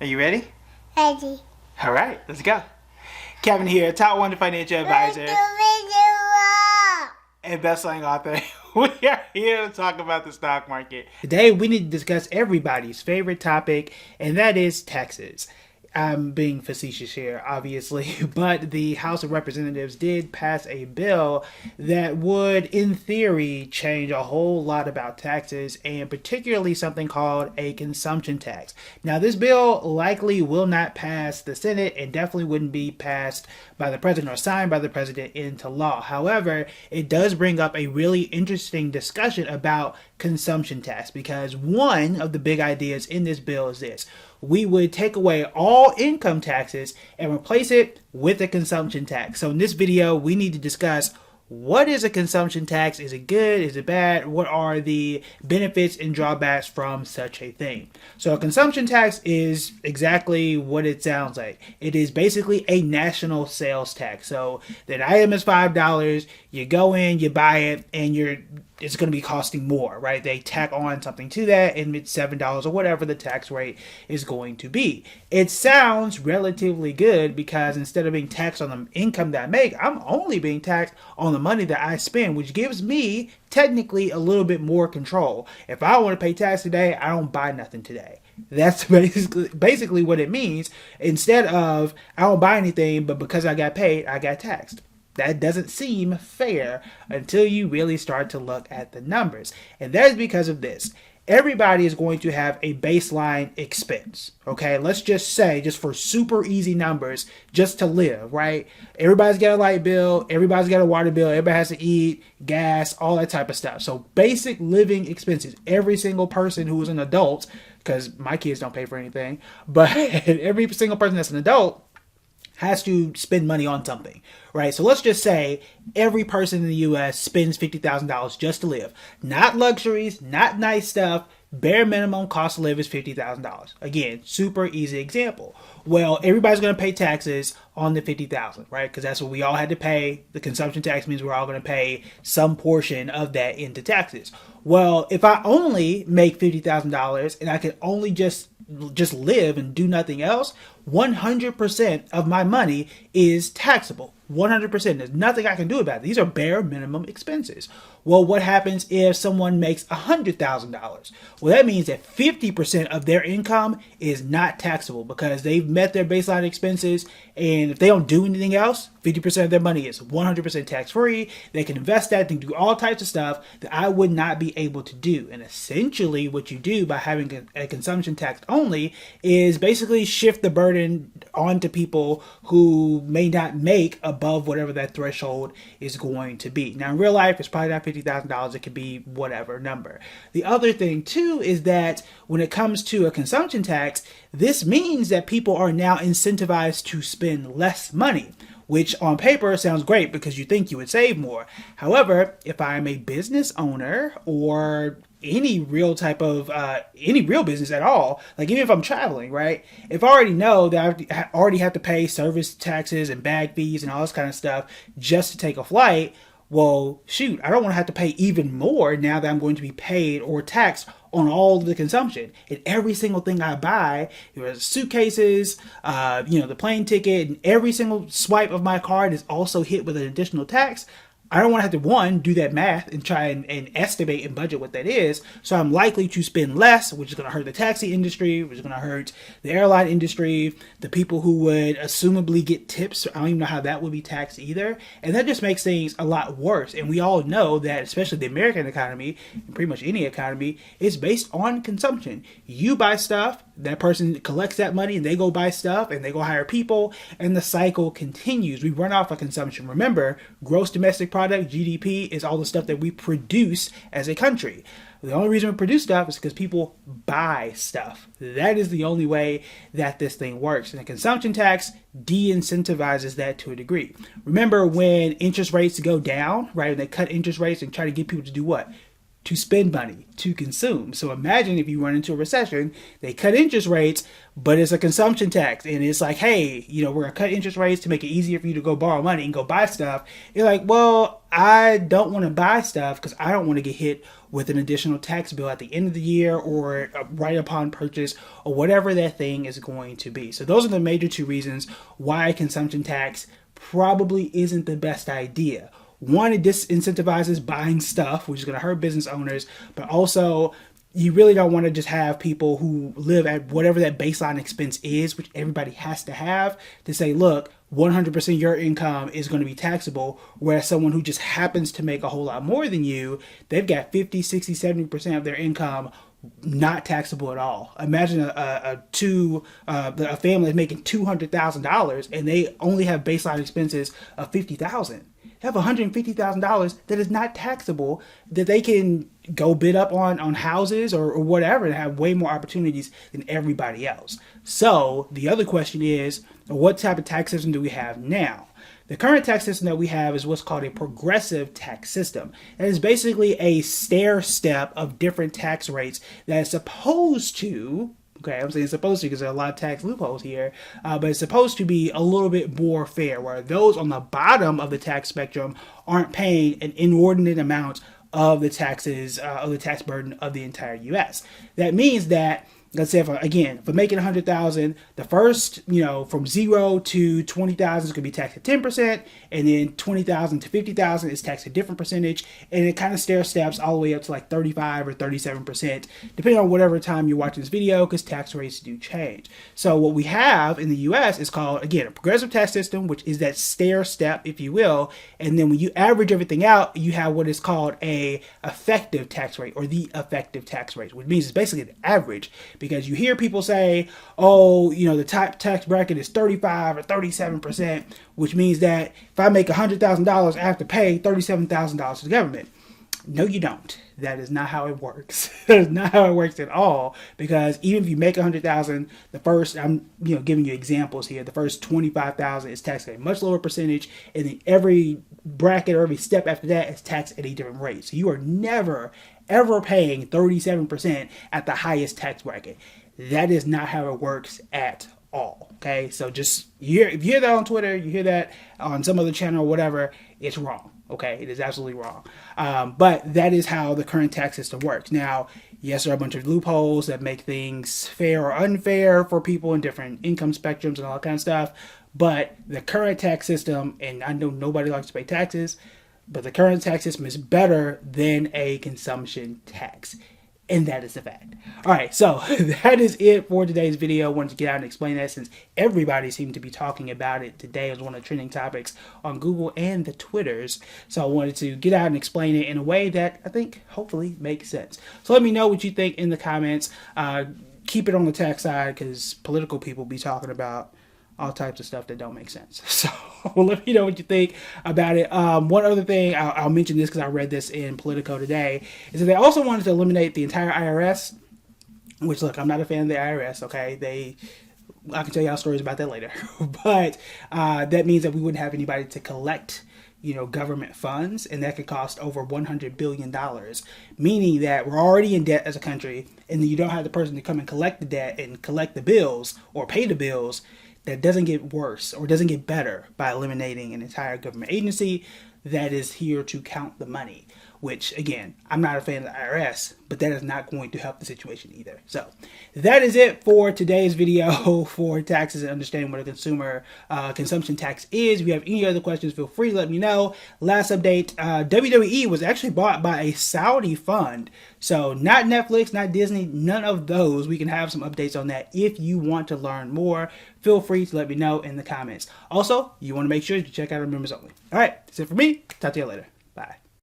Are you ready? Ready. All right, let's go. Kevin here, top 1 financial advisor and best-selling author. We are here to talk about the stock market. Today, we need to discuss everybody's favorite topic, and that is taxes. I'm being facetious here, obviously, but the House of Representatives did pass a bill that would, in theory, change a whole lot about taxes, and particularly something called a consumption tax. Now, this bill likely will not pass the Senate and definitely wouldn't be passed by the president or signed by the president into law. However, it does bring up a really interesting discussion about consumption tax, because one of the big ideas in this bill is this: we would take away all income taxes and replace it with a consumption tax. So in this video, we need to discuss, what is a consumption tax? Is it good? Is it bad? What are the benefits and drawbacks from such a thing? So a consumption tax is exactly what it sounds like. It is basically a national sales tax. So that item is $5, you go in, you buy it, and it's going to be costing more, right? They tack on something to that, and it's $7 or whatever the tax rate is going to be. It sounds relatively good because instead of being taxed on the income that I make, I'm only being taxed on the money that I spend, which gives me technically a little bit more control. If I want to pay tax today, I don't buy nothing today. That's basically what it means. Instead of I don't buy anything, but because I got paid, I got taxed. That doesn't seem fair until you really start to look at the numbers. And that is because of this. Everybody is going to have a baseline expense. Okay, let's just say, just for super easy numbers, just to live, right? Everybody's got a light bill, everybody's got a water bill, everybody has to eat, gas, all that type of stuff. So basic living expenses. Every single person who is an adult, because my kids don't pay for anything, but every single person that's an adult has to spend money on something, right? So let's just say every person in the US spends $50,000 just to live. Not luxuries, not nice stuff. Bare minimum cost to live is $50,000. Again, super easy example. Well, everybody's going to pay taxes on the $50,000, right? Because that's what we all had to pay. The consumption tax means we're all going to pay some portion of that into taxes. Well, if I only make $50,000 and I can only just live and do nothing else, 100% of my money is taxable. 100%. There's nothing I can do about it. These are bare minimum expenses. Well, what happens if someone makes $100,000? Well, that means that 50% of their income is not taxable because they've met their baseline expenses, and if they don't do anything else, 50% of their money is 100% tax-free. They can invest that, they can do all types of stuff that I would not be able to do. And essentially what you do by having a consumption tax only is basically shift the burden onto people who may not make above whatever that threshold is going to be. Now in real life, it's probably not $50,000. It could be whatever number. The other thing too is that when it comes to a consumption tax, this means that people are now incentivized to spend less money, which on paper sounds great because you think you would save more. However, if I'm a business owner or any real type of any real business at all, like even if I'm traveling, right? If I already know that I already have to pay service taxes and bag fees and all this kind of stuff just to take a flight, well, shoot, I don't want to have to pay even more now that I'm going to be paid or taxed on all of the consumption. And every single thing I buy, suitcases, the plane ticket, and every single swipe of my card is also hit with an additional tax. I don't want to have to, one, do that math and try and estimate and budget what that is. So I'm likely to spend less, which is going to hurt the taxi industry, which is going to hurt the airline industry, the people who would assumably get tips. I don't even know how that would be taxed either. And that just makes things a lot worse. And we all know that, especially the American economy, and pretty much any economy, is based on consumption. You buy stuff, that person collects that money, and they go buy stuff, and they go hire people, and the cycle continues. We run off of consumption. Remember, gross domestic product, GDP, is all the stuff that we produce as a country. The only reason we produce stuff is because people buy stuff. That is the only way that this thing works. And the consumption tax de-incentivizes that to a degree. Remember when interest rates go down, right? When they cut interest rates and try to get people to do what? to spend money, to consume. So imagine if you run into a recession, they cut interest rates, but it's a consumption tax. And it's like, hey, we're going to cut interest rates to make it easier for you to go borrow money and go buy stuff. You're like, well, I don't want to buy stuff because I don't want to get hit with an additional tax bill at the end of the year or right upon purchase or whatever that thing is going to be. So those are the major two reasons why a consumption tax probably isn't the best idea. One, it disincentivizes buying stuff, which is going to hurt business owners, but also you really don't want to just have people who live at whatever that baseline expense is, which everybody has to have, to say, look, 100% your income is going to be taxable, whereas someone who just happens to make a whole lot more than you, they've got 50, 60, 70% of their income not taxable at all. Imagine a family is making $200,000 and they only have baseline expenses of $50,000. They have $150,000 that is not taxable, that they can go bid up on houses or whatever and have way more opportunities than everybody else. So the other question is, what type of tax system do we have now? The current tax system that we have is what's called a progressive tax system. It is basically a stair step of different tax rates that is supposed to, okay, I'm saying supposed to because there are a lot of tax loopholes here, but it's supposed to be a little bit more fair, where those on the bottom of the tax spectrum aren't paying an inordinate amount of the taxes, of the tax burden of the entire U.S. That means that, let's say, if I'm making $100,000, the first, from 0 to 20,000 is going to be taxed at 10%, and then 20,000 to 50,000 is taxed at a different percentage, and it kind of stair steps all the way up to like 35 or 37%, depending on whatever time you're watching this video, because tax rates do change. So what we have in the U.S. is called, again, a progressive tax system, which is that stair step, if you will, and then when you average everything out, you have what is called a effective tax rate, or the effective tax rate, which means it's basically the average. Because you hear people say, oh, the top tax bracket is 35 or 37%, which means that if I make $100,000, I have to pay $37,000 to the government. No, you don't. That is not how it works. That is not how it works at all. Because even if you make $100,000, the first, I'm giving you examples here, the first $25,000 is taxed at a much lower percentage, and then every bracket or every step after that is taxed at a different rate. So you are never ever paying 37% at the highest tax bracket. That is not how it works at all. Okay, so just if you hear that on Twitter, you hear that on some other channel or whatever, it's wrong. Okay, it is absolutely wrong. But that is how the current tax system works. Now, yes, there are a bunch of loopholes that make things fair or unfair for people in different income spectrums and all that kind of stuff. But the current tax system, and I know nobody likes to pay taxes, but the current tax system is better than a consumption tax. And that is the fact. All right, so that is it for today's video. I wanted to get out and explain that since everybody seemed to be talking about it today as one of the trending topics on Google and the Twitters. So I wanted to get out and explain it in a way that I think hopefully makes sense. So let me know what you think in the comments. Keep it on the tax side because political people be talking about all types of stuff that don't make sense. So let me know what you think about it. One other thing, I'll mention this because I read this in Politico today, is that they also wanted to eliminate the entire IRS, which, look, I'm not a fan of the IRS, okay? I can tell y'all stories about that later. But that means that we wouldn't have anybody to collect government funds, and that could cost over $100 billion, meaning that we're already in debt as a country, and then you don't have the person to come and collect the debt and collect the bills or pay the bills. That doesn't get worse or doesn't get better by eliminating an entire government agency that is here to count the money, which, again, I'm not a fan of the IRS, but that is not going to help the situation either. So that is it for today's video for taxes and understanding what a consumption tax is. If you have any other questions, feel free to let me know. Last update, WWE was actually bought by a Saudi fund. So not Netflix, not Disney, none of those. We can have some updates on that. If you want to learn more, feel free to let me know in the comments. Also, you want to make sure to check out our members only. All right, that's it for me. Talk to you later.